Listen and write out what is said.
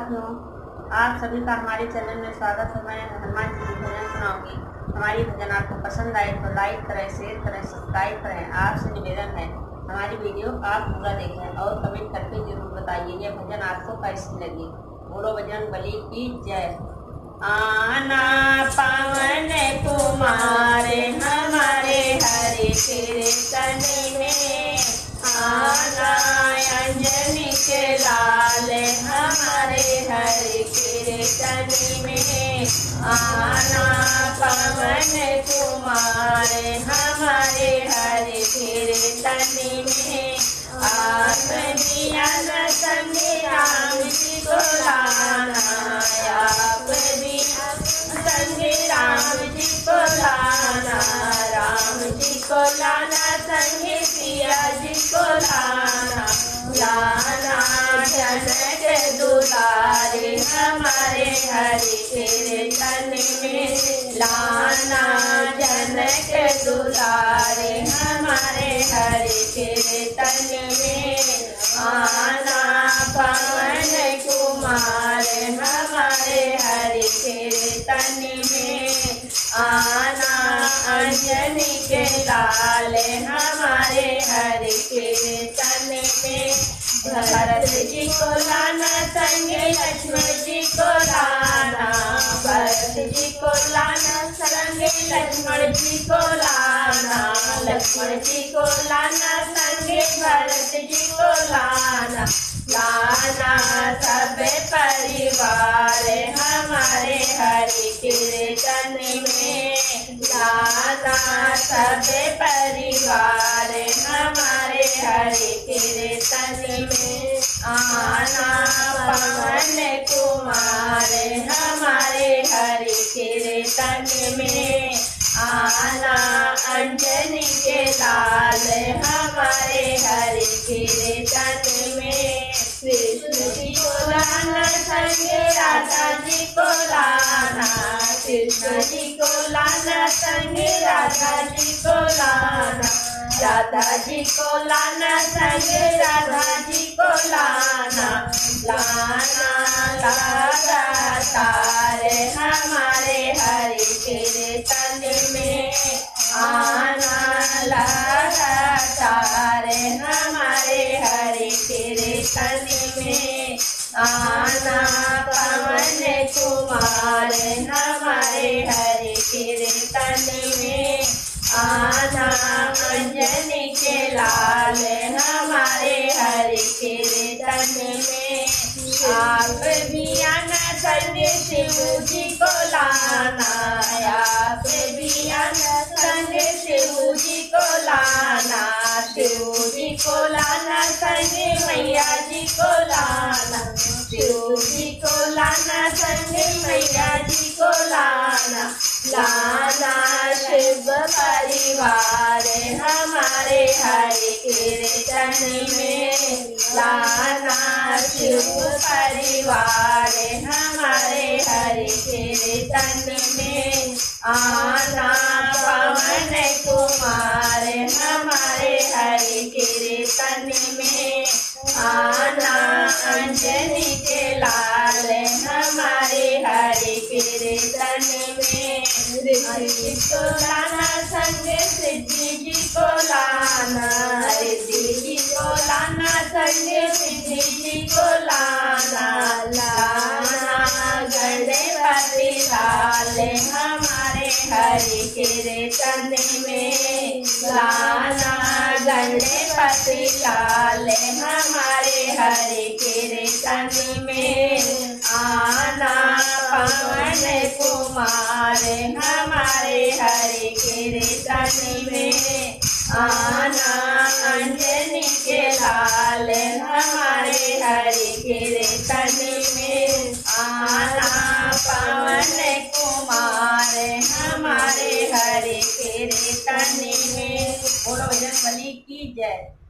साथियों, आप सभी का हमारे चैनल में स्वागत है। मैं हनुमान जी की भजन सुनाऊंगी। हमारी भजन आपको पसंद आए तो लाइक करें, शेयर करें, सब्सक्राइब करें। आपसे निवेदन है हमारी वीडियो आप पूरा देखें और कमेंट करके जरूर बताइए यह भजन आपको कैसी लगी। बोलो बजरंग बली की जय। आना पावन कुमार हमारे हरि कीर्तन में, आना अंजनी के लाल हमारे हरि कीर्तन में, आना पवन कुमार हमारे हरि कीर्तन में। आप दिया न संग राम जी को लाना, आप दिया संग राम जी को लाना, राम जी को लाना संग सिया जी को लाना, लाना जनक दुलारे हमारे हरि कीर्तन में, लाना जनक दुलारे हमारे हरि कीर्तन में। आना पवन कुमार हमारे हरि कीर्तन में, आना अंजनी के लाल हमारे हरि कीर्तन में। भरत जी को लाना संग लक्ष्मण जी को लाना, भरत जी को लाना संग लक्ष्मण जी को लाना, लक्ष्मण जी को लाना संग भरत जी को लाना, लाना सब परिवार हमारे हरि कीर्तन में, लाना सब परिवार हमारे हरि कीर्तन में। आना पवन कुमार हमारे हरि कीर्तन में, आना अंजनी के लाल हमारे हरि कीर्तन में। कृष्ण जी को लाना संग राधा जी को लाना, कृष्ण जी को लाना संग राधा जी को लाना, राधा जी को लाना संग राधा जी को लाना, लाना लागा तारे हमारे हरि कीर्तन में, आना लागा तारे हमारे हरि कीर्तन में। आना पवन कुमार हमारे हरि कीर्तन में, आना अंजनी के लाल हमारे हरि कीर्तन में। आप भी आना संग शिव जी को लाना, आप भी आना संग शिव जी को लाना, शिव जी को लाना संग मैया जी को लाना, शिव जी को लाना संग मैया जी को लाना, लाना शिव परिवार हमारे हरि कीर्तन में, लाना शिव परिवार हमारे हरि कीर्तन में। आना पवन कुमार हमारे हरि कीर्तन में, आना अंजनी के लाल हमारे हरि कीर्तन में। रिद्धि को लाना संग सिद्धि जी को लाना, रिद्धि जी को लाना संग सिद्धि जी को लाना, लाना गणपति लाल हमारे हरि कीर्तन में, लाना गणपति लाल हमारे हरि कीर्तन में। आना पवन कुमार हमारे हरि कीर्तन में, आना अंजनी के लाल हमारे हरि कीर्तन में, आना पवन कुमार हमारे हरि कीर्तन में। बोलो बजरंग बली की जय।